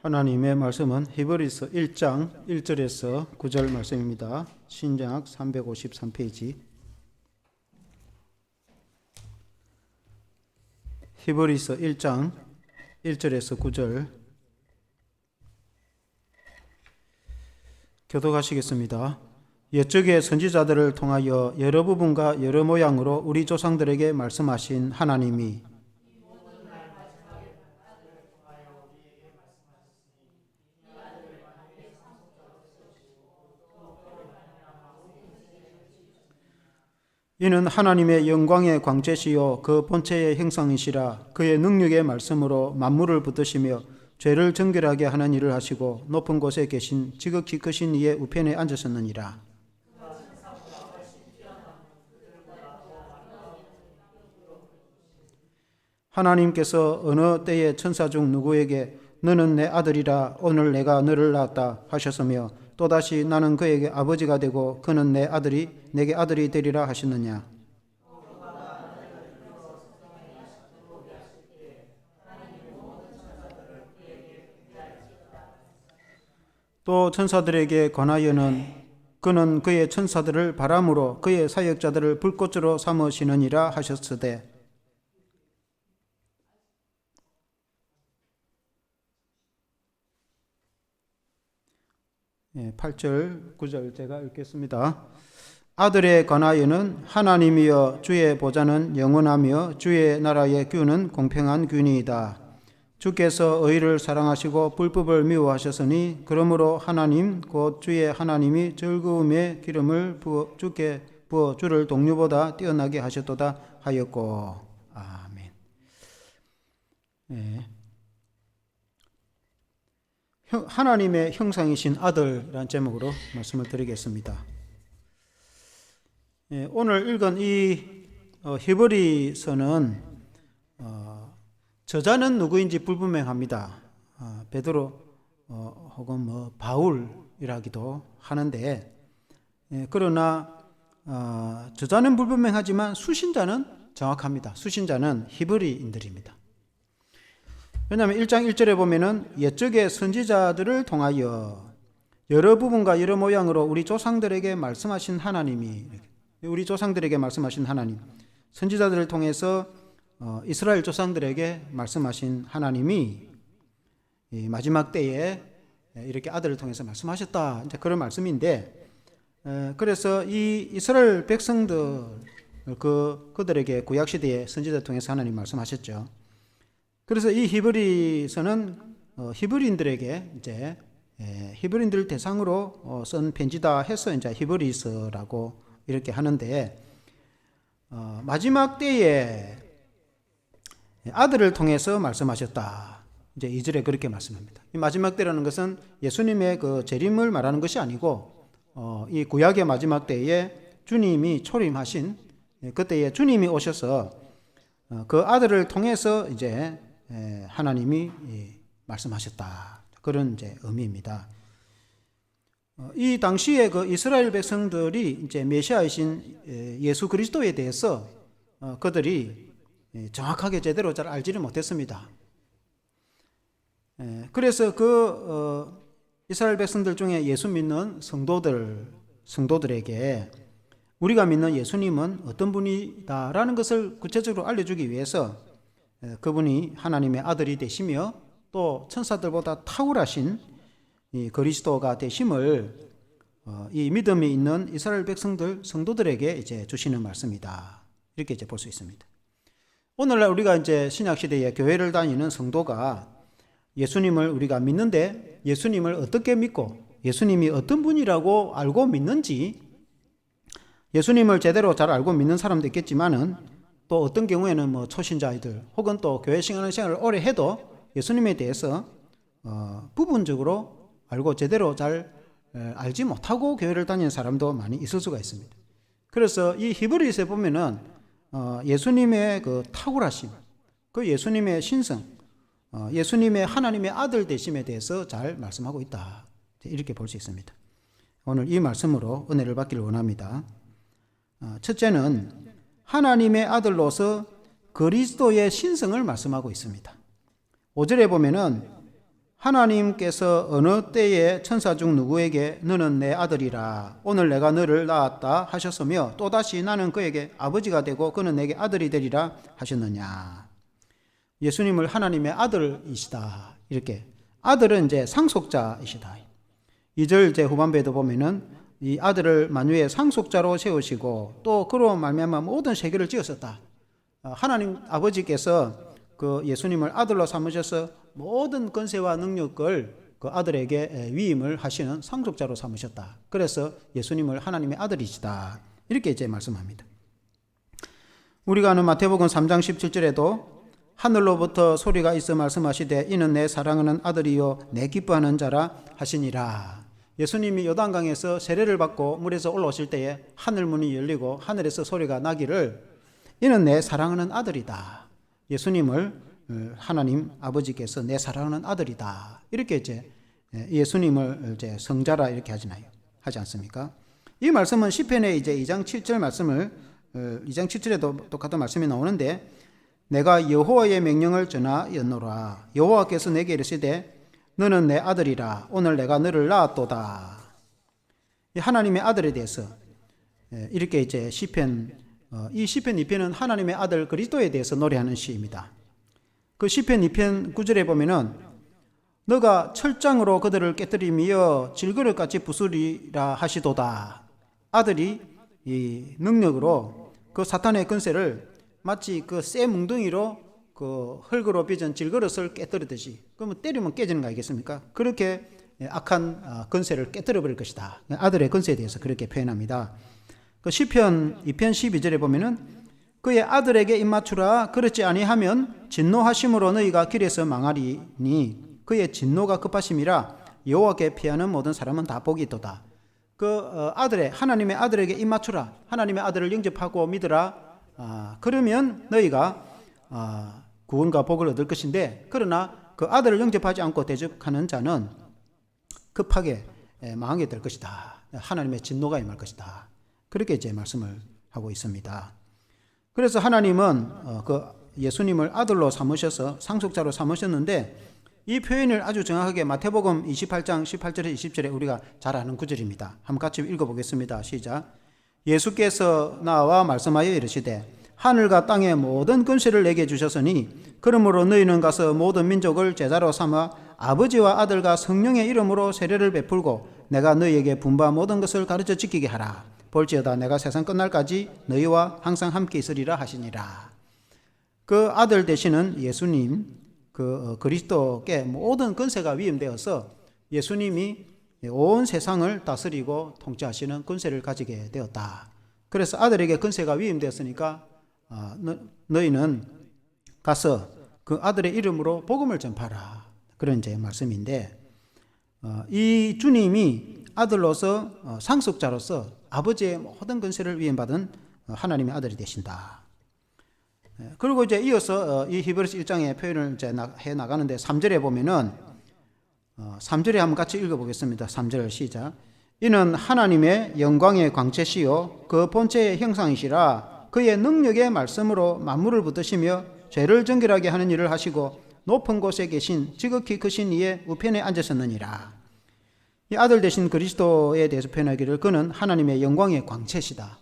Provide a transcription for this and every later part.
하나님의 말씀은 히브리서 1장 1절에서 9절 말씀입니다. 신약 353페이지. 히브리서 1장 1절에서 9절 교독하시겠습니다. 옛적의 선지자들을 통하여 여러 부분과 여러 모양으로 우리 조상들에게 말씀하신 하나님이 이는 하나님의 영광의 광채시요 그 본체의 형상이시라. 그의 능력의 말씀으로 만물을 붙드시며 죄를 정결하게 하는 일을 하시고 높은 곳에 계신 지극히 크신 이의 우편에 앉으셨느니라. 하나님께서 어느 때에 천사 중 누구에게 너는 내 아들이라 오늘 내가 너를 낳았다 하셨으며 또다시 나는 그에게 아버지가 되고 그는 내게 아들이 되리라 하셨느냐. 또 천사들에게 관하여는 그는 그의 천사들을 바람으로 그의 사역자들을 불꽃으로 삼으시느니라 하셨으되 8절 9절 제가 읽겠습니다. 아들에 관하여는 하나님이여 주의 보좌는 영원하며 주의 나라의 규는 공평한 규니이다. 주께서 의를 사랑하시고 불법을 미워하셨으니 그러므로 하나님 곧 주의 하나님이 즐거움의 기름을 주께 부어 주를 동류보다 뛰어나게 하셨도다 하였고. 아멘. 네. 하나님의 형상이신 아들이라는 제목으로 말씀을 드리겠습니다. 오늘 읽은 이 히브리서는 저자는 누구인지 불분명합니다. 베드로 혹은 바울이라기도 하는데 그러나 저자는 불분명하지만 수신자는 정확합니다. 수신자는 히브리인들입니다. 왜냐하면 1장 1절에 보면은 옛적의 선지자들을 통하여 여러 부분과 여러 모양으로 우리 조상들에게 말씀하신 하나님이 선지자들을 통해서 이스라엘 조상들에게 말씀하신 하나님이 마지막 때에 이렇게 아들을 통해서 말씀하셨다. 이제 그런 말씀인데 그래서 이 이스라엘 백성들 그들에게 구약 시대에 선지자를 통해서 하나님 말씀하셨죠. 그래서 이 히브리서는 히브리인들에게 이제 히브리인들 대상으로 쓴 편지다 해서 이제 히브리서라고 이렇게 하는데 마지막 때에 아들을 통해서 말씀하셨다. 이제 2절에 그렇게 말씀합니다. 이 마지막 때라는 것은 예수님의 그 재림을 말하는 것이 아니고 이 구약의 마지막 때에 주님이 초림하신 그때에 주님이 오셔서 그 아들을 통해서 이제 하나님이 말씀하셨다. 그런 이제 의미입니다. 이 당시에 그 이스라엘 백성들이 이제 메시아이신 예수 그리스도에 대해서 그들이 정확하게 제대로 잘 알지를 못했습니다. 그래서 그 이스라엘 백성들 중에 예수 믿는 성도들에게 우리가 믿는 예수님은 어떤 분이다라는 것을 구체적으로 알려주기 위해서 그분이 하나님의 아들이 되시며 또 천사들보다 탁월하신 이 그리스도가 되심을 이 믿음이 있는 이스라엘 백성들 성도들에게 이제 주시는 말씀이다. 이렇게 이제 볼 수 있습니다. 오늘날 우리가 이제 신약 시대에 교회를 다니는 성도가 예수님을 우리가 믿는데 예수님을 어떻게 믿고 예수님이 어떤 분이라고 알고 믿는지 예수님을 제대로 잘 알고 믿는 사람도 있겠지만은 또 어떤 경우에는 초신자이들 혹은 또 교회 생활을 오래 해도 예수님에 대해서 부분적으로 알고 제대로 잘 알지 못하고 교회를 다니는 사람도 많이 있을 수가 있습니다. 그래서 이 히브리서에 보면은 예수님의 그 탁월하심, 그 예수님의 신성, 예수님의 하나님의 아들 되심에 대해서 잘 말씀하고 있다. 이렇게 볼 수 있습니다. 오늘 이 말씀으로 은혜를 받기를 원합니다. 첫째는 하나님의 아들로서 그리스도의 신성을 말씀하고 있습니다. 5절에 보면은 하나님께서 어느 때에 천사 중 누구에게 너는 내 아들이라 오늘 내가 너를 낳았다 하셨으며 또다시 나는 그에게 아버지가 되고 그는 내게 아들이 되리라 하셨느냐. 예수님을 하나님의 아들이시다. 이렇게 아들은 이제 상속자이시다. 2절 제 후반부에도 보면은 이 아들을 만유의 상속자로 세우시고 또 그로 말미암아 모든 세계를 지었었다. 하나님 아버지께서 그 예수님을 아들로 삼으셔서 모든 권세와 능력을 그 아들에게 위임을 하시는 상속자로 삼으셨다. 그래서 예수님을 하나님의 아들이시다. 이렇게 이제 말씀합니다. 우리가 아는 마태복음 3장 17절에도 하늘로부터 소리가 있어 말씀하시되 이는 내 사랑하는 아들이요 내 기뻐하는 자라 하시니라. 예수님이 요단강에서 세례를 받고 물에서 올라오실 때에 하늘 문이 열리고 하늘에서 소리가 나기를 이는 내 사랑하는 아들이다. 예수님을 하나님 아버지께서 내 사랑하는 아들이다. 이렇게 이제 예수님을 이제 성자라 이렇게 하지 않습니까? 이 말씀은 시편의 이제 2장 7절 말씀을 2장 7절에도 똑같은 말씀이 나오는데 내가 여호와의 명령을 전하였노라. 여호와께서 내게 이르시되 너는 내 아들이라 오늘 내가 너를 낳았도다. 하나님의 아들에 대해서 이렇게 이제 시편 이 시편 2편은 하나님의 아들 그리스도에 대해서 노래하는 시입니다. 그 시편 2편 9절에 보면은 너가 철장으로 그들을 깨뜨리며 질그릇같이 부수리라 하시도다. 아들이 이 능력으로 그 사탄의 권세를 마치 그 쇠 뭉둥이로 그 흙으로 빚은 질그릇을 깨뜨리듯이 그러면 때리면 깨지는 거 아니겠습니까? 그렇게 악한 권세를 깨뜨려 버릴 것이다. 아들의 권세에 대해서 그렇게 표현합니다. 그 시편 2편 12절에 보면은 그의 아들에게 입맞추라 그렇지 아니하면 진노하심으로 너희가 길에서 망하리니 그의 진노가 급하심이라 여호와께 피하는 모든 사람은 다 복이 있도다. 그 아들의 하나님의 아들에게 입맞추라. 하나님의 아들을 영접하고 믿으라. 그러면 너희가 구원과 복을 얻을 것인데 그러나 그 아들을 영접하지 않고 대적하는 자는 급하게 망하게 될 것이다. 하나님의 진노가 임할 것이다. 그렇게 이제 말씀을 하고 있습니다. 그래서 하나님은 그 예수님을 아들로 삼으셔서 상속자로 삼으셨는데 이 표현을 아주 정확하게 마태복음 28장 18절에 20절에 우리가 잘 아는 구절입니다. 한번 같이 읽어보겠습니다. 시작. 예수께서 나와 말씀하여 이르시되 하늘과 땅의 모든 권세를 내게 주셨으니 그러므로 너희는 가서 모든 민족을 제자로 삼아 아버지와 아들과 성령의 이름으로 세례를 베풀고 내가 너희에게 분부한 모든 것을 가르쳐 지키게 하라. 볼지어다 내가 세상 끝날까지 너희와 항상 함께 있으리라 하시니라. 그 아들 되시는 예수님 그 그리스도께 모든 권세가 위임되어서 예수님이 온 세상을 다스리고 통치하시는 권세를 가지게 되었다. 그래서 아들에게 권세가 위임되었으니까 너희는 가서 그 아들의 이름으로 복음을 전파라. 그런 이제 말씀인데 이 주님이 아들로서 상속자로서 아버지의 모든 권세를 위임받은 하나님의 아들이 되신다. 그리고 이제 이어서 이 히브리서 1장의 표현을 이제 해 나가는데 3절에 보면은 3절에 한번 같이 읽어보겠습니다. 3절 시작. 이는 하나님의 영광의 광채시요 그 본체의 형상이시라 그의 능력의 말씀으로 만물을 붙드시며 죄를 정결하게 하는 일을 하시고 높은 곳에 계신 지극히 크신 이의 우편에 앉으셨느니라. 이 아들 되신 그리스도에 대해서 표현하기를 그는 하나님의 영광의 광채시다.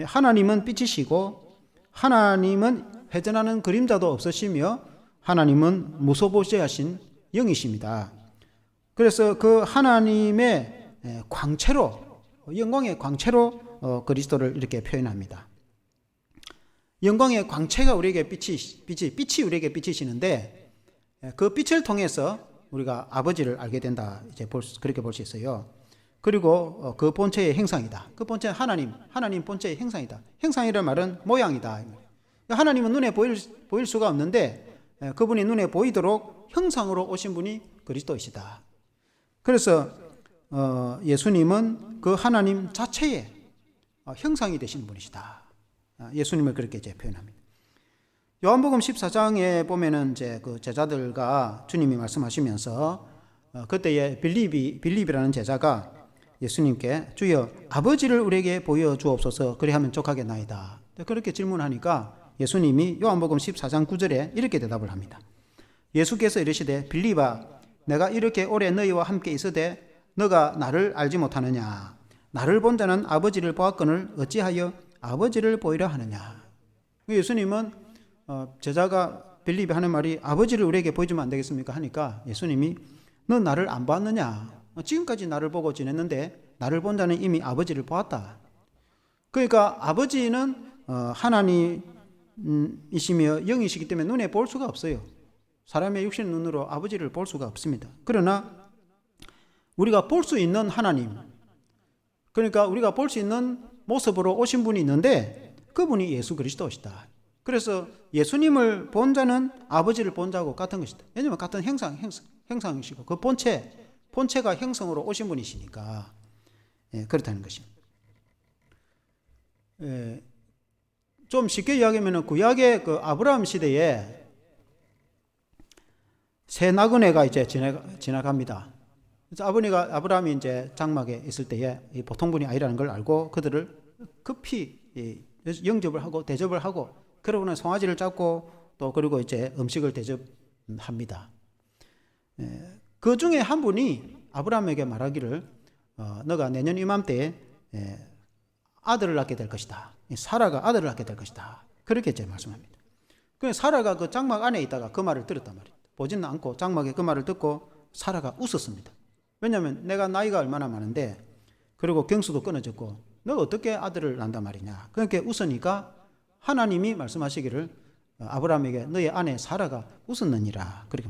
하나님은 빛이시고 하나님은 회전하는 그림자도 없으시며 하나님은 무소부재하신 영이십니다. 그래서 그 하나님의 광채로 영광의 광채로 그리스도를 이렇게 표현합니다. 영광의 광채가 우리에게 빛이 우리에게 비치시는데 그 빛을 통해서 우리가 아버지를 알게 된다. 이제 그렇게 볼 수 있어요. 그리고 그 본체의 형상이다. 그 본체는 하나님 본체의 형상이다. 형상이라는 말은 모양이다. 하나님은 눈에 보일 수가 없는데 그분이 눈에 보이도록 형상으로 오신 분이 그리스도이시다. 그래서 예수님은 그 하나님 자체의 형상이 되신 분이시다. 예수님을 그렇게 이제 표현합니다. 요한복음 14장에 보면은 이제 그 제자들과 주님이 말씀하시면서 그때에 빌립이라는 제자가 예수님께 주여 아버지를 우리에게 보여 주옵소서 그리하면 족하겠나이다. 그렇게 질문하니까 예수님이 요한복음 14장 9절에 이렇게 대답을 합니다. 예수께서 이르시되 빌립아 내가 이렇게 오래 너희와 함께 있으되 너가 나를 알지 못하느냐? 나를 본 자는 아버지를 보았거늘 어찌하여 아버지를 보이라 하느냐? 예수님은 제자가 빌립이 하는 말이 아버지를 우리에게 보여주면 안 되겠습니까? 하니까 예수님이 너 나를 안 봤느냐? 지금까지 나를 보고 지냈는데 나를 본 자는 이미 아버지를 보았다. 그러니까 아버지는 하나님이시며 영이시기 때문에 눈에 볼 수가 없어요. 사람의 육신 눈으로 아버지를 볼 수가 없습니다. 그러나 우리가 볼 수 있는 하나님, 그러니까 우리가 볼 수 있는 모습으로 오신 분이 있는데 그분이 예수 그리스도시다. 그래서 예수님을 본 자는 아버지를 본 자하고 같은 것이다. 왜냐하면 같은 형상이시고 그 본체가 형성으로 오신 분이시니까 그렇다는 것입니다. 좀 쉽게 이야기하면 구약의 그 아브라함 시대에 새 나그네가 이제 지나갑니다. 그래서 아브라함이 이제 장막에 있을 때에 보통 분이 아니라는 걸 알고 그들을 급히 영접을 하고 대접을 하고 그러고는 송아지를 잡고 또 그리고 이제 음식을 대접합니다. 그 중에 한 분이 아브라함에게 말하기를 너가 내년 이맘때에 아들을 낳게 될 것이다. 사라가 아들을 낳게 될 것이다. 그렇게 이제 말씀합니다. 그래서 사라가 그 장막 안에 있다가 그 말을 들었단 말이에요. 보지는 않고 장막에 그 말을 듣고 사라가 웃었습니다. 왜냐하면 내가 나이가 얼마나 많은데 그리고 경수도 끊어졌고 너가 어떻게 아들을 낳는단 말이냐. 그러니까 웃으니까 하나님이 말씀하시기를 아브라함에게 너의 아내 사라가 웃었느니라. 그렇게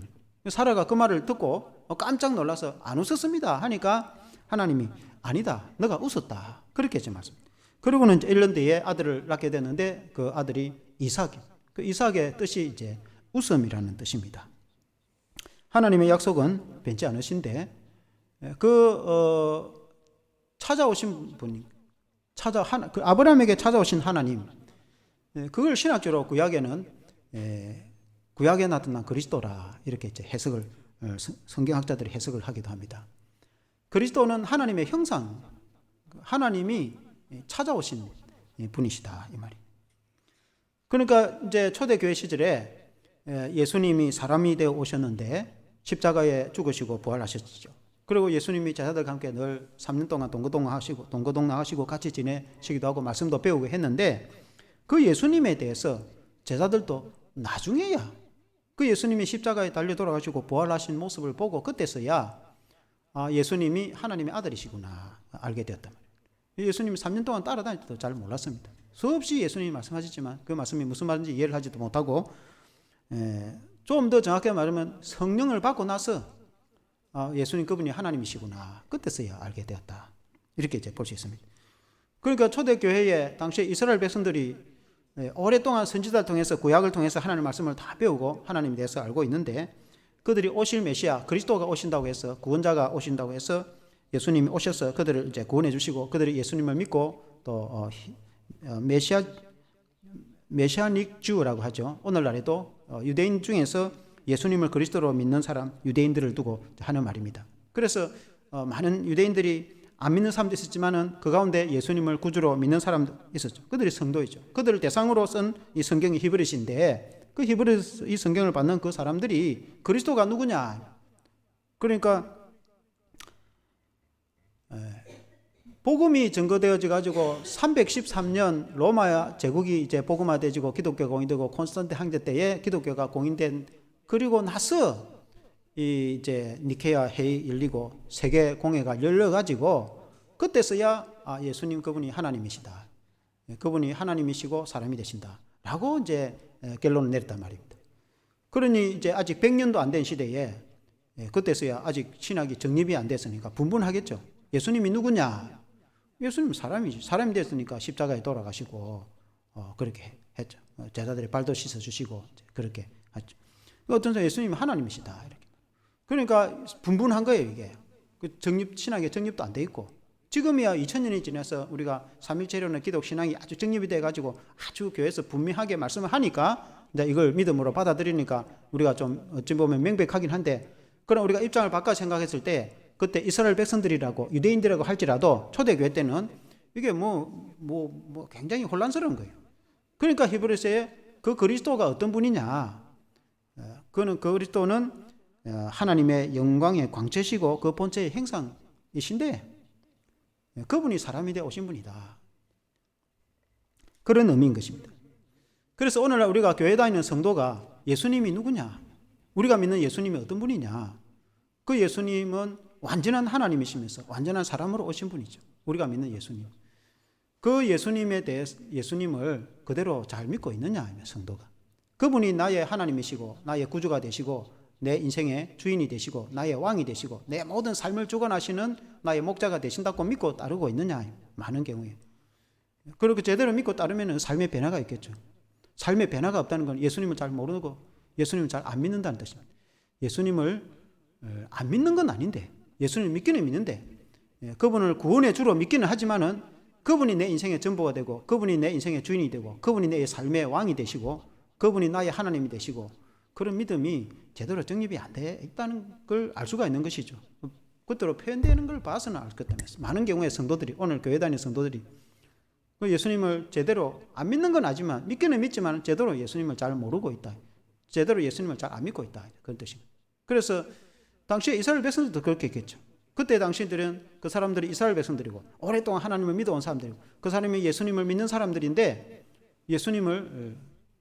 사라가 그 말을 듣고 깜짝 놀라서 안 웃었습니다 하니까 하나님이 아니다. 너가 웃었다. 그렇게 이제 말씀합니다. 그리고는 1년 뒤에 아들을 낳게 되는데 그 아들이 이삭. 그 이삭의 뜻이 이제 웃음이라는 뜻입니다. 하나님의 약속은 변치 않으신데 찾아오신 분이 그 아브라함에게 찾아오신 하나님, 그걸 신학적으로 구약에는 구약에 나타난 그리스도라 이렇게 이제 해석을 성경학자들이 해석을 하기도 합니다. 그리스도는 하나님의 형상, 하나님이 찾아오신 분이시다 이 말이. 그러니까 이제 초대교회 시절에 예수님이 사람이 되어 오셨는데 십자가에 죽으시고 부활하셨죠. 그리고 예수님이 제자들과 함께 늘 3년 동안 동거동락하시고 같이 지내시기도 하고 말씀도 배우고 했는데 그 예수님에 대해서 제자들도 나중에야 그 예수님이 십자가에 달려 돌아가시고 부활하신 모습을 보고 그때서야 예수님이 하나님의 아들이시구나 알게 되었단 말이에요. 예수님이 3년 동안 따라다닐 때도 잘 몰랐습니다. 수없이 예수님이 말씀하셨지만 그 말씀이 무슨 말인지 이해를 하지도 못하고 좀 더 정확하게 말하면 성령을 받고 나서 예수님 그분이 하나님이시구나 그때서야 알게 되었다. 이렇게 이제 볼 수 있습니다. 그러니까 초대교회에 당시에 이스라엘 백성들이 오랫동안 선지자를 통해서 구약을 통해서 하나님의 말씀을 다 배우고 하나님에 대해서 알고 있는데 그들이 오실 메시아 그리스도가 오신다고 해서 구원자가 오신다고 해서 예수님이 오셔서 그들을 이제 구원해 주시고 그들이 예수님을 믿고 또 메시아닉 주라고 하죠. 오늘날에도 유대인 중에서 예수님을 그리스도로 믿는 사람 유대인들을 두고 하는 말입니다. 그래서 많은 유대인들이 안 믿는 사람도 있었지만은 그 가운데 예수님을 구주로 믿는 사람도 있었죠. 그들이 성도이죠. 그들을 대상으로 쓴 이 성경이 히브리서인데 그 히브리서 이 성경을 받는 그 사람들이 그리스도가 누구냐? 그러니까 복음이 증거되어져 가지고 313년 로마 제국이 이제 복음화되지고 기독교가 공인되고 콘스탄틴 황제 때에 기독교가 공인된 그리고 나서 이 이제 니케아 회의 열리고 세계 공회가 열려 가지고 그때서야 예수님 그분이 하나님이시다. 그분이 하나님이시고 사람이 되신다라고 이제 결론을 내렸단 말입니다. 그러니 이제 아직 100년도 안 된 시대에 그때서야 아직 신학이 정립이 안 됐으니까 분분하겠죠. 예수님이 누구냐? 예수님은 사람이지. 사람이 됐으니까 십자가에 돌아가시고 그렇게 했죠. 제자들의 발도 씻어 주시고 그렇게 했죠. 어떤 사람 예수님은 하나님이시다 이렇게. 그러니까 분분한 거예요 이게. 그 신학의 정립도 안 돼 있고 지금이야 2000년이 지나서 우리가 삼일체론의 기독 신앙이 아주 정립이 돼 가지고 아주 교회에서 분명하게 말씀을 하니까 이제 이걸 믿음으로 받아들이니까 우리가 좀 어찌 보면 명백하긴 한데 그럼 우리가 입장을 바꿔 생각했을 때 그때 이스라엘 백성들이라고 유대인들이라고 할지라도 초대교회 때는 이게 굉장히 혼란스러운 거예요. 그러니까 히브리서에 그 그리스도가 어떤 분이냐? 그는 그리스도는 하나님의 영광의 광채시고 그 본체의 형상이신데 그분이 사람이 되어 오신 분이다. 그런 의미인 것입니다. 그래서 오늘날 우리가 교회 다니는 성도가 예수님이 누구냐? 우리가 믿는 예수님이 어떤 분이냐? 그 예수님은 완전한 하나님이시면서 완전한 사람으로 오신 분이죠. 우리가 믿는 예수님. 그 예수님에 대해 예수님을 그대로 잘 믿고 있느냐? 성도가. 그분이 나의 하나님이시고 나의 구주가 되시고 내 인생의 주인이 되시고 나의 왕이 되시고 내 모든 삶을 주관하시는 나의 목자가 되신다고 믿고 따르고 있느냐? 많은 경우에. 그렇게 제대로 믿고 따르면 삶의 변화가 있겠죠. 삶의 변화가 없다는 건 예수님을 잘 모르고 예수님을 잘 안 믿는다는 뜻입니다. 예수님을 안 믿는 건 아닌데 예수님을 믿기는 믿는데 그분을 구원의 주로 믿기는 하지만은 그분이 내 인생의 전부가 되고 그분이 내 인생의 주인이 되고 그분이 내 삶의 왕이 되시고 그분이 나의 하나님이 되시고 그런 믿음이 제대로 정립이 안 돼 있다는 걸 알 수가 있는 것이죠. 그대로 표현되는 걸 봐서는 알 것 때문에 많은 경우에 성도들이 오늘 교회 다니는 성도들이 예수님을 제대로 안 믿는 건 아니지만 믿기는 믿지만 제대로 예수님을 잘 모르고 있다. 제대로 예수님을 잘 안 믿고 있다. 그런 뜻입니다. 그래서 당시에 이스라엘 백성들도 그렇게 했겠죠. 그때 당시들은 그 사람들이 이스라엘 백성들이고 오랫동안 하나님을 믿어온 사람들이고 그 사람이 예수님을 믿는 사람들인데 예수님을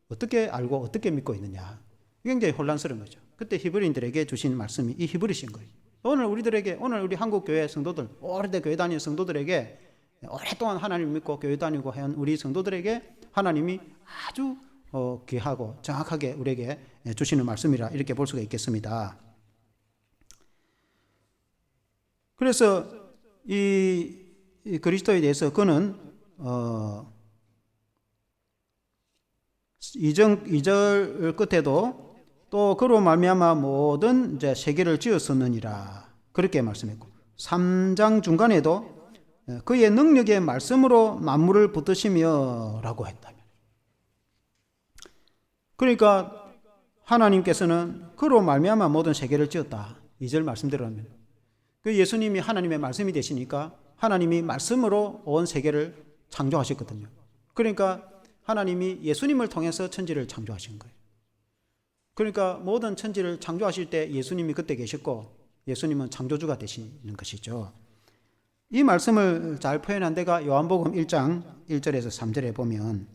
어떻게 알고 어떻게 믿고 있느냐. 굉장히 혼란스러운 거죠. 그때 히브리인들에게 주신 말씀이 이 히브리신 거예요. 오늘 우리들에게 오늘 우리 한국 교회 성도들 오래된 교회 다니는 성도들에게 오랫동안 하나님을 믿고 교회 다니고 한 우리 성도들에게 하나님이 아주 귀하고 정확하게 우리에게 주시는 말씀이라 이렇게 볼 수가 있겠습니다. 그래서 이 그리스도에 대해서 그는 2절 끝에도 또 그로 말미암아 모든 이제 세계를 지었었느니라 그렇게 말씀했고 3장 중간에도 그의 능력의 말씀으로 만물을 붙드시며 라고 했다면 그러니까 하나님께서는 그로 말미암아 모든 세계를 지었다. 2절 말씀대로라면 그 예수님이 하나님의 말씀이 되시니까 하나님이 말씀으로 온 세계를 창조하셨거든요. 그러니까 하나님이 예수님을 통해서 천지를 창조하신 거예요. 그러니까 모든 천지를 창조하실 때 예수님이 그때 계셨고 예수님은 창조주가 되시는 것이죠. 이 말씀을 잘 표현한 데가 요한복음 1장 1절에서 3절에 보면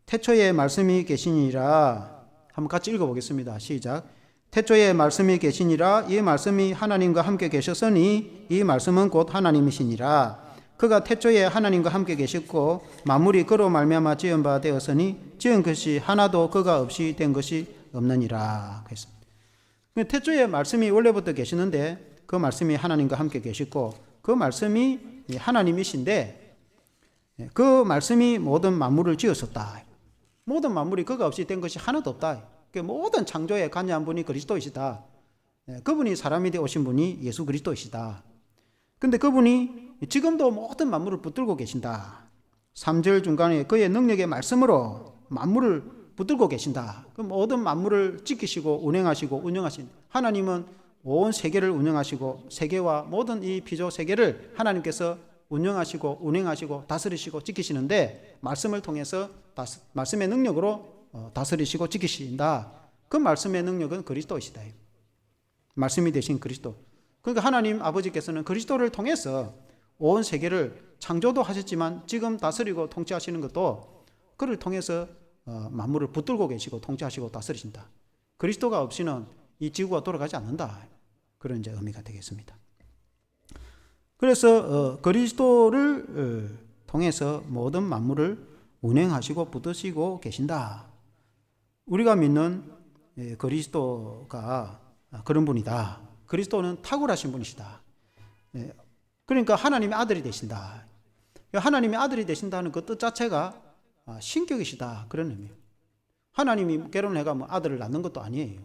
태초에 말씀이 계시니라 한번 같이 읽어보겠습니다. 시작. 태초에 말씀이 계시니라 이 말씀이 하나님과 함께 계셨으니 이 말씀은 곧 하나님이시니라 그가 태초에 하나님과 함께 계셨고 만물이 그로 말미암아 지은 바 되었으니 지은 것이 하나도 그가 없이 된 것이 없느니라 그랬습니다. 태초에 말씀이 원래부터 계시는데 그 말씀이 하나님과 함께 계시고 그 말씀이 하나님이신데 그 말씀이 모든 만물을 지었었다. 모든 만물이 그가 없이 된 것이 하나도 없다. 모든 창조에 관여한 분이 그리스도이시다. 그분이 사람이 되어 오신 분이 예수 그리스도이시다. 근데 그분이 지금도 모든 만물을 붙들고 계신다. 3절 중간에 그의 능력의 말씀으로 만물을 붙들고 계신다. 그 모든 만물을 지키시고 운행하시고 운영하신 하나님은 온 세계를 운영하시고 세계와 모든 이 피조 세계를 하나님께서 운영하시고 운행하시고 다스리시고 지키시는데 말씀을 통해서 말씀의 능력으로 다스리시고 지키신다. 그 말씀의 능력은 그리스도이시다. 말씀이 되신 그리스도. 그러니까 하나님 아버지께서는 그리스도를 통해서 온 세계를 창조도 하셨지만 지금 다스리고 통치하시는 것도 그를 통해서 만물을 붙들고 계시고 통치하시고 다스리신다. 그리스도가 없이는 이 지구가 돌아가지 않는다. 그런 이제 의미가 되겠습니다. 그래서 그리스도를 통해서 모든 만물을 운행하시고 붙드시고 계신다. 우리가 믿는 그리스도가 그런 분이다. 그리스도는 탁월하신 분이시다. 그러니까 하나님의 아들이 되신다. 하나님의 아들이 되신다는 그 뜻 자체가 신격이시다. 그런 의미예요. 하나님이 결혼해가 뭐 아들을 낳는 것도 아니에요.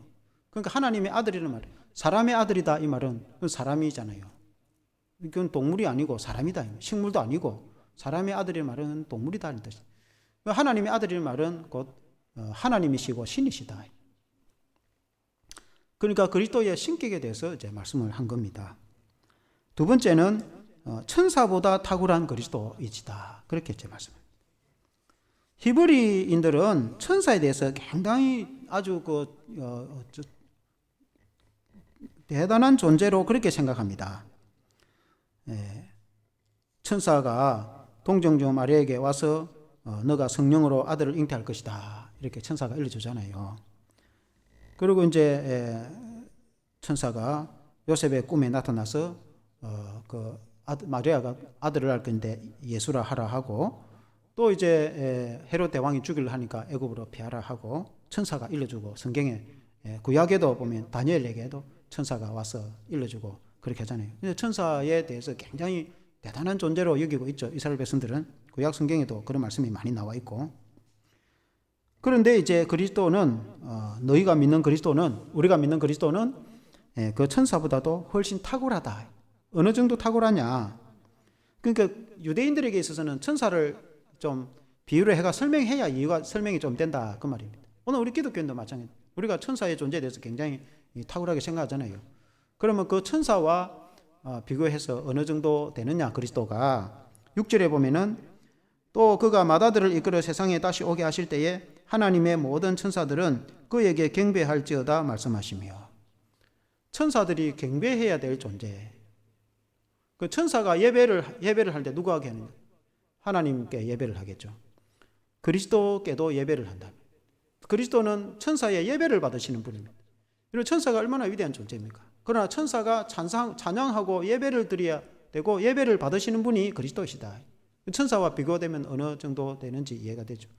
그러니까 하나님의 아들이라는 말, 사람의 아들이다 이 말은 사람이잖아요. 이건 동물이 아니고 사람이다. 식물도 아니고 사람의 아들이라는 말은 동물이다 는 뜻이에요. 하나님의 아들이라는 말은 곧 하나님이시고 신이시다. 그러니까 그리스도의 신격에 대해서 이제 말씀을 한 겁니다. 두 번째는 천사보다 탁월한 그리스도이시다. 그렇게 이제 말씀을. 히브리인들은 천사에 대해서 굉장히 아주 대단한 존재로 그렇게 생각합니다. 천사가 동정녀 마리아에게 와서 너가 성령으로 아들을 잉태할 것이다, 이렇게 천사가 알려주잖아요. 그리고 이제 천사가 요셉의 꿈에 나타나서 마리아가 아들을 할 건데 예수라 하라 하고, 또 이제 헤롯 대왕이 죽이려 하니까 애굽으로 피하라 하고 천사가 일러주고, 성경에 구약에도 보면 다니엘에게도 천사가 와서 일러주고 그렇게 하잖아요. 그래서 천사에 대해서 굉장히 대단한 존재로 여기고 있죠. 이스라엘 백성들은 구약 성경에도 그런 말씀이 많이 나와 있고. 그런데 이제 그리스도는 너희가 믿는 그리스도는, 우리가 믿는 그리스도는 그 천사보다도 훨씬 탁월하다. 어느 정도 탁월하냐? 그러니까 유대인들에게 있어서는 천사를 좀 비유를 해가 설명해야 이유가 설명이 좀 된다, 그 말입니다. 오늘 우리 기독교인도 마찬가지. 우리가 천사의 존재에 대해서 굉장히 탁월하게 생각하잖아요. 그러면 그 천사와 비교해서 어느 정도 되느냐, 그리스도가. 6절에 보면은 또 그가 맏아들을 이끌어 세상에 다시 오게 하실 때에 하나님의 모든 천사들은 그에게 경배할지어다 말씀하시며, 천사들이 경배해야 될 존재. 그 천사가 예배를 할 때 누가 하게 하느냐? 하나님께 예배를 하겠죠. 그리스도께도 예배를 한다. 그리스도는 천사의 예배를 받으시는 분입니다. 그리고 천사가 얼마나 위대한 존재입니까? 그러나 천사가 찬양하고 예배를 드려야 되고 예배를 받으시는 분이 그리스도시다. 천사와 비교되면 어느 정도 되는지 이해가 되죠.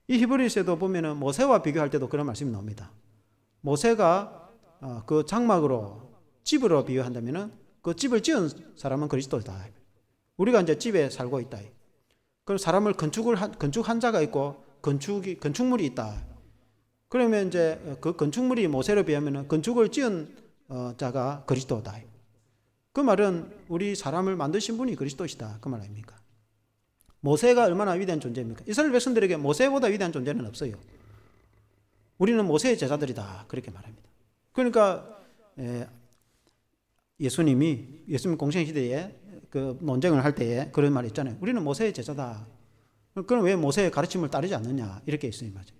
이 히브리서에도 보면은 모세와 비교할 때도 그런 말씀이 나옵니다. 모세가 그 장막으로, 집으로 비유한다면은 그 집을 지은 사람은 그리스도다. 우리가 이제 집에 살고 있다. 그 사람을 건축한 자가 있고 건축물이 있다. 그러면 이제 그 건축물이 모세로 비하면은 건축을 지은 자가 그리스도다. 그 말은 우리 사람을 만드신 분이 그리스도시다, 그 말 아닙니까? 모세가 얼마나 위대한 존재입니까? 이스라엘 백성들에게 모세보다 위대한 존재는 없어요. 우리는 모세의 제자들이다, 그렇게 말합니다. 그러니까 예수님 공생시대에 그 논쟁을 할 때에 그런 말이 있잖아요. 우리는 모세의 제자다. 그럼 왜 모세의 가르침을 따르지 않느냐, 이렇게 있어요. 맞아요.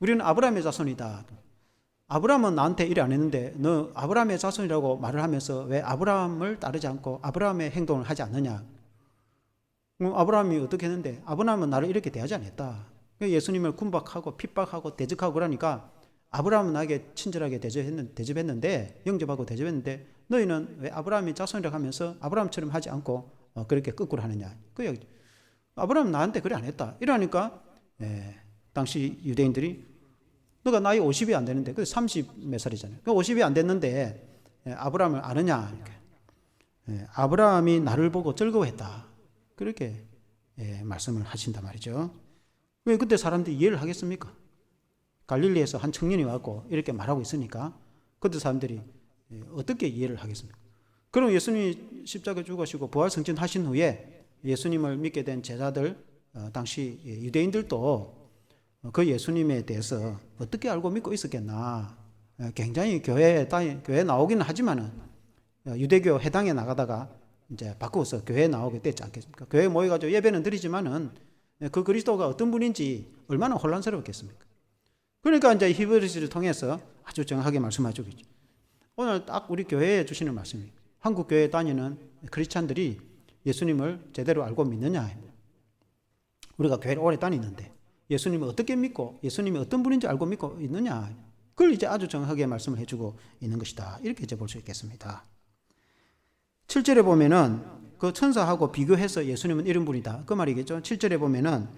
우리는 아브라함의 자손이다. 아브라함은 나한테 일 안 했는데 너 아브라함의 자손이라고 말을 하면서 왜 아브라함을 따르지 않고 아브라함의 행동을 하지 않느냐? 아브라함이 어떻게 했는데 아브라함은 나를 이렇게 대하지 않았다. 예수님을 군박하고 핍박하고 대적하고 그러니까 아브라함은 나에게 친절하게 대접했는데 너희는 왜 아브라함이 자손이라고 하면서 아브라함처럼 하지 않고 그렇게 거꾸로 하느냐? 그 얘기죠. 아브라함은 나한테 그래 안 했다. 이러니까 당시 유대인들이 너가 나이 50이 안 되는데, 그 30 몇 살이잖아요. 50이 안 됐는데 아브라함을 아느냐? 이렇게. 아브라함이 나를 보고 즐거워했다. 그렇게 말씀을 하신단 말이죠. 왜 그때 사람들이 이해를 하겠습니까? 갈릴리에서 한 청년이 왔고 이렇게 말하고 있으니까 그때 사람들이 어떻게 이해를 하겠습니까? 그럼 예수님이 십자가에 죽으시고 부활승천하신 후에 예수님을 믿게 된 제자들, 당시 유대인들도 그 예수님에 대해서 어떻게 알고 믿고 있었겠나. 굉장히 교회에 나오기는 하지만은 유대교 회당에 나가다가 이제 바꾸어서 교회에 나오게 됐지 않겠습니까? 교회에 모여가지고 예배는 드리지만은 그 그리스도가 어떤 분인지 얼마나 혼란스러웠겠습니까? 그러니까 이제 히브리서를 통해서 아주 정확하게 말씀해주겠죠. 오늘 딱 우리 교회에 주시는 말씀입니다. 한국 교회에 다니는 크리스찬들이 예수님을 제대로 알고 믿느냐. 우리가 교회를 오래 다니는데 예수님을 어떻게 믿고 예수님이 어떤 분인지 알고 믿고 있느냐. 그걸 이제 아주 정확하게 말씀을 해주고 있는 것이다. 이렇게 이제 볼 수 있겠습니다. 7절에 보면은 그 천사하고 비교해서 예수님은 이런 분이다, 그 말이겠죠. 7절에 보면은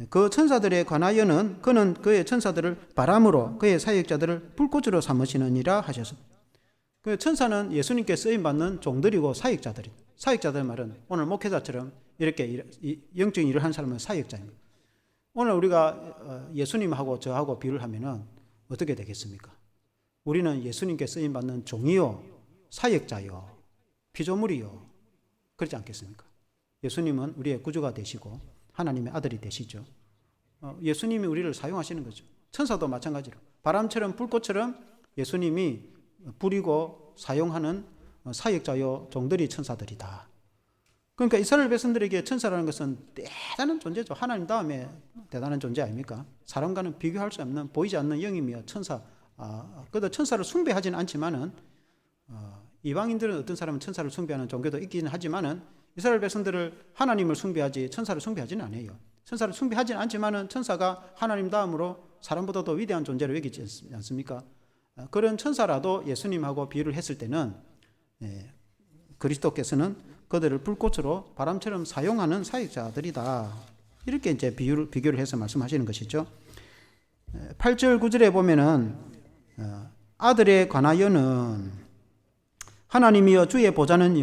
그 천사들에 관하여는 그는 그의 천사들을 바람으로 그의 사역자들을 불꽃으로 삼으시느니라 하셨습니다. 그 천사는 예수님께 쓰임받는 종들이고 사역자들이. 사역자들 말은 오늘 목회자처럼 이렇게 영적인 일을 하는 사람은 사역자입니다. 오늘 우리가 예수님하고 저하고 비유를 하면은 어떻게 되겠습니까? 우리는 예수님께 쓰임받는 종이요, 사역자요, 피조물이요. 그렇지 않겠습니까? 예수님은 우리의 구주가 되시고 하나님의 아들이 되시죠. 예수님이 우리를 사용하시는 거죠. 천사도 마찬가지로 바람처럼 불꽃처럼 예수님이 부리고 사용하는 사역자요 종들이 천사들이다. 그러니까 이스라엘 백성들에게 천사라는 것은 대단한 존재죠. 하나님 다음에 대단한 존재 아닙니까? 사람과는 비교할 수 없는 보이지 않는 영이며 천사 그도 천사를 숭배하지는 않지만은 이방인들은 어떤 사람은 천사를 숭배하는 종교도 있기는 하지만은 이스라엘 백성들을 하나님을 숭배하지 천사를 숭배하지는 않아요. 천사를 숭배하지는 않지만은 천사가 하나님 다음으로 사람보다도 위대한 존재로 여기지 않습니까? 그런 천사라도 예수님하고 비유를 했을 때는 그리스도께서는 그들을 불꽃으로 바람처럼 사용하는 사역자들이다. 이렇게 이제 비교를 해서 말씀하시는 것이죠. 8절 9절에 보면은 아들에 관하여는 하나님이여 주의 보좌는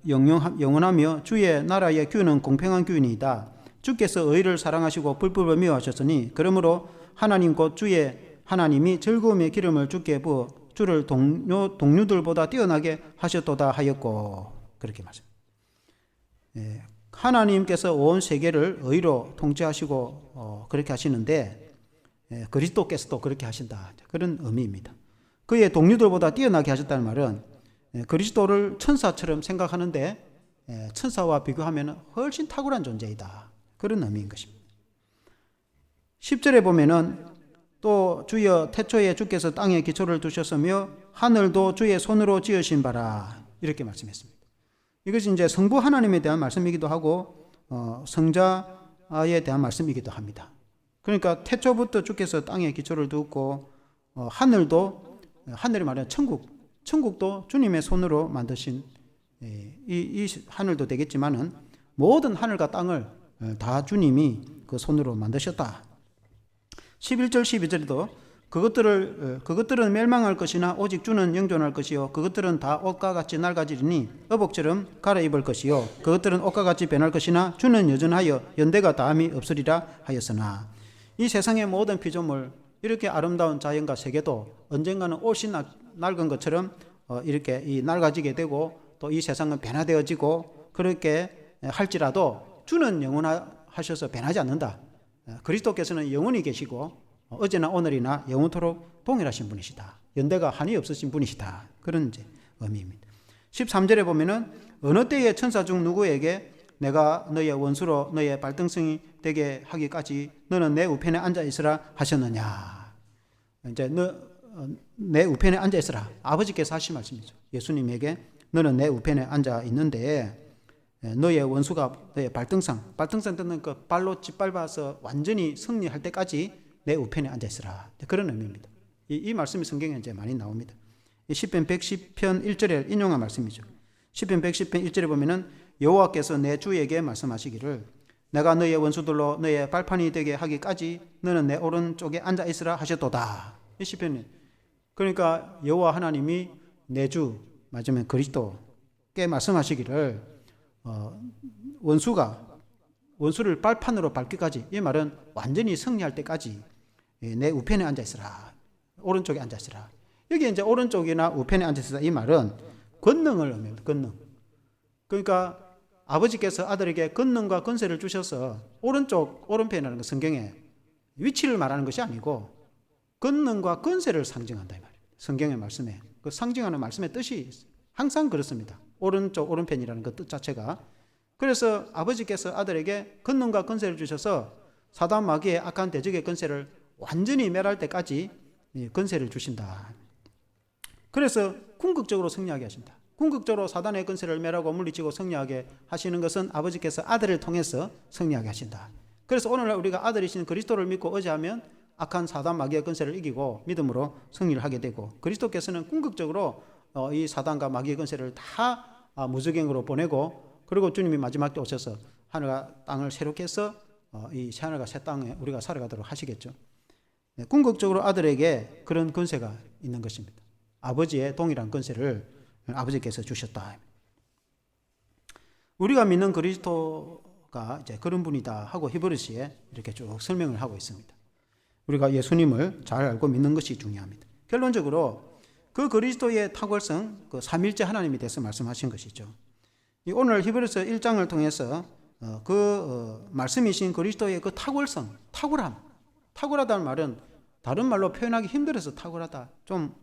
영원하며 주의 나라의 규는 공평한 규이다. 주께서 의를 사랑하시고 불법을 미워하셨으니 그러므로 하나님 곧 주의 하나님이 즐거움의 기름을 주께 부어 주를 동료들보다 뛰어나게 하셨도다 하였고 그렇게 말씀합니다. 하나님께서 온 세계를 의로 통치하시고 그렇게 하시는데 그리스도께서도 그렇게 하신다. 그런 의미입니다. 그의 동료들보다 뛰어나게 하셨다는 말은 그리스도를 천사처럼 생각하는데 천사와 비교하면 훨씬 탁월한 존재이다. 그런 의미인 것입니다. 10절에 보면은 또 주여 태초에 주께서 땅에 기초를 두셨으며 하늘도 주의 손으로 지으신 바라 이렇게 말씀했습니다. 이것이 이제 성부 하나님에 대한 말씀이기도 하고 성자에 대한 말씀이기도 합니다. 그러니까 태초부터 주께서 땅에 기초를 두었고 하늘이 말하는 천국도 주님의 손으로 만드신 이 하늘도 되겠지만은 모든 하늘과 땅을 다 주님이 그 손으로 만드셨다. 11절 12절에도 그것들은 멸망할 것이나 오직 주는 영존할 것이요 그것들은 다 옷과 같이 낡아지리니 어복처럼 갈아입을 것이요 그것들은 옷과 같이 변할 것이나 주는 여전하여 연대가 다함이 없으리라 하였으나 이 세상의 모든 피조물 이렇게 아름다운 자연과 세계도 언젠가는 옷이 낡은 것처럼 이렇게 낡아지게 되고 또 이 세상은 변화되어지고 그렇게 할지라도 주는 영원하셔서 변하지 않는다. 그리스도께서는 영원히 계시고 어제나 오늘이나 영원토록 동일하신 분이시다. 연대가 한이 없으신 분이시다. 그런 이제 의미입니다. 13절에 보면은 어느 때에 천사 중 누구에게 내가 너의 원수로 너의 발등성이 되게 하기까지 너는 내 우편에 앉아 있으라 하셨느냐. 이제 내 우편에 앉아 있으라. 아버지께서 하신 말씀이죠. 예수님에게 너는 내 우편에 앉아 있는데 너의 원수가 너의 발등상 듣는 그 발로 짓밟아서 완전히 승리할 때까지 내 우편에 앉아 있으라. 그런 의미입니다. 이 말씀이 성경에 이제 많이 나옵니다. 시편 110편 1절에 인용한 말씀이죠. 시편 110편 1절에 보면은 여호와께서 내 주에게 말씀하시기를 내가 너의 원수들로 너의 발판이 되게 하기까지 너는 내 오른쪽에 앉아 있으라 하셨도다. 이 시편이 그러니까 여호와 하나님이 내 주 맞으면 그리스도께 말씀하시기를 원수를 발판으로 밟기까지 이 말은 완전히 승리할 때까지 내 우편에 앉아 있으라. 오른쪽에 앉아 있으라. 여기 이제 오른쪽이나 우편에 앉아 있으라 이 말은 권능을 의미합니다. 권능. 그러니까 아버지께서 아들에게 권능과 권세를 주셔서 오른편이라는 건 성경에 위치를 말하는 것이 아니고 권능과 권세를 상징한다 이 말이에요. 성경의 말씀에 그 상징하는 말씀의 뜻이 항상 그렇습니다. 오른편이라는 그 뜻 자체가 그래서 아버지께서 아들에게 권능과 권세를 주셔서 사단 마귀의 악한 대적의 권세를 완전히 멸할 때까지 권세를 주신다. 그래서 궁극적으로 승리하게 하신다. 궁극적으로 사단의 권세를 멸하고 물리치고 승리하게 하시는 것은 아버지께서 아들을 통해서 승리하게 하신다. 그래서 오늘날 우리가 아들이신 그리스도를 믿고 의지하면 악한 사단 마귀의 권세를 이기고 믿음으로 승리를 하게 되고 그리스도께서는 궁극적으로 이 사단과 마귀의 권세를 다 무적행으로 보내고 그리고 주님이 마지막 때 오셔서 하늘과 땅을 새롭게 해서 이 새하늘과 새 땅에 우리가 살아가도록 하시겠죠. 궁극적으로 아들에게 그런 권세가 있는 것입니다. 아버지의 동일한 권세를 아버지께서 주셨다. 우리가 믿는 그리스도가 이제 그런 분이다 하고 히브리서에 이렇게 쭉 설명을 하고 있습니다. 우리가 예수님을 잘 알고 믿는 것이 중요합니다. 결론적으로 그 그리스도의 탁월성, 그 삼일째 하나님에 대해서 말씀하신 것이죠. 오늘 히브리서 1장을 통해서 말씀이신 그리스도의 그 탁월성, 탁월하다는 말은 다른 말로 표현하기 힘들어서 탁월하다, 좀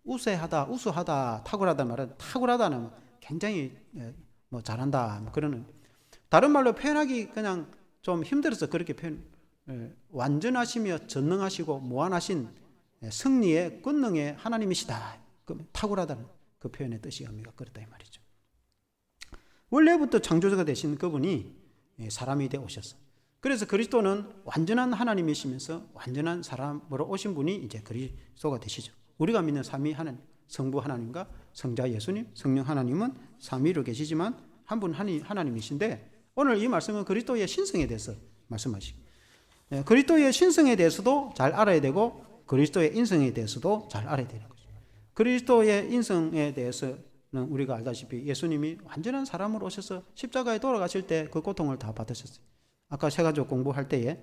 우수하다, 탁월하다는 말은 탁월하다는 굉장히 잘한다 그러는 다른 말로 표현하기 그냥 좀 힘들어서 그렇게 완전하시며 전능하시고 무한하신 승리의 권능의 하나님이시다. 탁월하다는 그 표현의 뜻이 의미가 그렇다 이 말이죠. 원래부터 창조자가 되신 그분이 사람이 되어 오셨어. 그래서 그리스도는 완전한 하나님이시면서 완전한 사람으로 오신 분이 이제 그리스도가 되시죠. 우리가 믿는 삼위 하나님, 성부 하나님과 성자 예수님, 성령 하나님은 삼위로 계시지만 한 분 하나님이신데, 오늘 이 말씀은 그리스도의 신성에 대해서 말씀하시고, 그리스도의 신성에 대해서도 잘 알아야 되고 그리스도의 인성에 대해서도 잘 알아야 되는 거죠. 그리스도의 인성에 대해서는 우리가 알다시피 예수님이 완전한 사람으로 오셔서 십자가에 돌아가실 때 그 고통을 다 받으셨어요. 아까 세가족 공부할 때에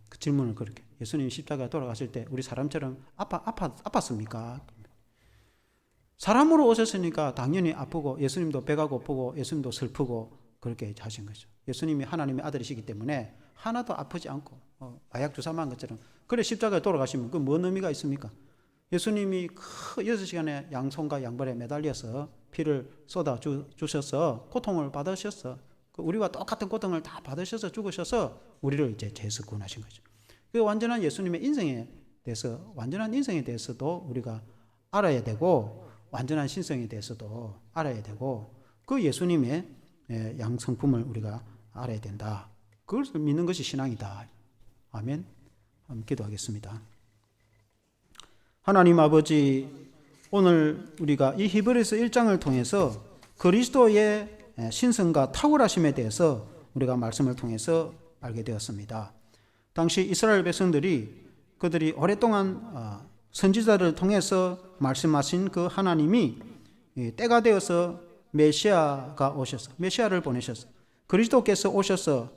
그 질문을 그렇게, 예수님이 십자가에 돌아가실 때 우리 사람처럼 아팠습니까? 사람으로 오셨으니까 당연히 아프고, 예수님도 배가 고프고 예수님도 슬프고 그렇게 하신 거죠. 예수님이 하나님의 아들이시기 때문에 하나도 아프지 않고 마약 주사 맞은 것처럼 그래 십자가에 돌아가시면 그 뭔 의미가 있습니까? 예수님이 6시간의 양손과 양발에 매달려서 피를 쏟아 주셔서 고통을 받으셔서 우리와 똑같은 고통을 다 받으셔서 죽으셔서 우리를 이제 죄에서 구원하신 거죠. 그 완전한 예수님의 인생에 대해서, 완전한 인생에 대해서도 우리가 알아야 되고, 완전한 신성에 대해서도 알아야 되고, 그 예수님의 양성품을 우리가 알아야 된다. 그것을 믿는 것이 신앙이다. 아멘. 한번 기도하겠습니다. 하나님 아버지, 오늘 우리가 이 히브리서 1장을 통해서 그리스도의 신성과 탁월하심에 대해서 우리가 말씀을 통해서 알게 되었습니다. 당시 이스라엘 백성들이 그들이 오랫동안 선지자를 통해서 말씀하신 그 하나님이 때가 되어서 메시아가 오셔서, 메시아를 보내셔서 그리스도께서 오셔서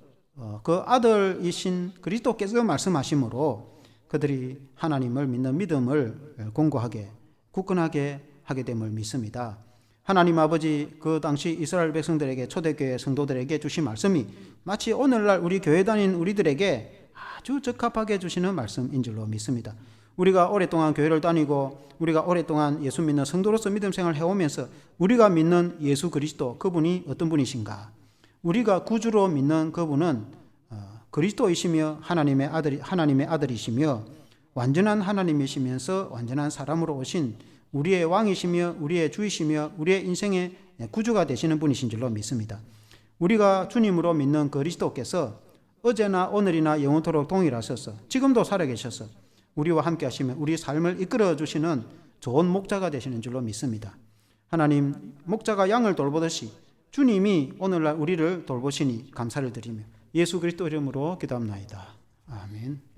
그 아들이신 그리스도께서 말씀하심으로 그들이 하나님을 믿는 믿음을 공고하게, 굳건하게 하게 됨을 믿습니다. 하나님 아버지, 그 당시 이스라엘 백성들에게, 초대교회 성도들에게 주신 말씀이 마치 오늘날 우리 교회 다닌 우리들에게 아주 적합하게 주시는 말씀인 줄로 믿습니다. 우리가 오랫동안 교회를 다니고 우리가 오랫동안 예수 믿는 성도로서 믿음 생활을 해오면서 우리가 믿는 예수 그리스도, 그분이 어떤 분이신가? 우리가 구주로 믿는 그분은 그리스도이시며 하나님의 아들이시며 완전한 하나님이시면서 완전한 사람으로 오신 우리의 왕이시며 우리의 주이시며 우리의 인생의 구주가 되시는 분이신 줄로 믿습니다. 우리가 주님으로 믿는 그리스도께서 어제나 오늘이나 영원토록 동일하셔서 지금도 살아계셔서 우리와 함께 하시며 우리 삶을 이끌어 주시는 좋은 목자가 되시는 줄로 믿습니다. 하나님, 목자가 양을 돌보듯이 주님이 오늘날 우리를 돌보시니 감사를 드리며 예수 그리스도 이름으로 기도합나이다. 아멘.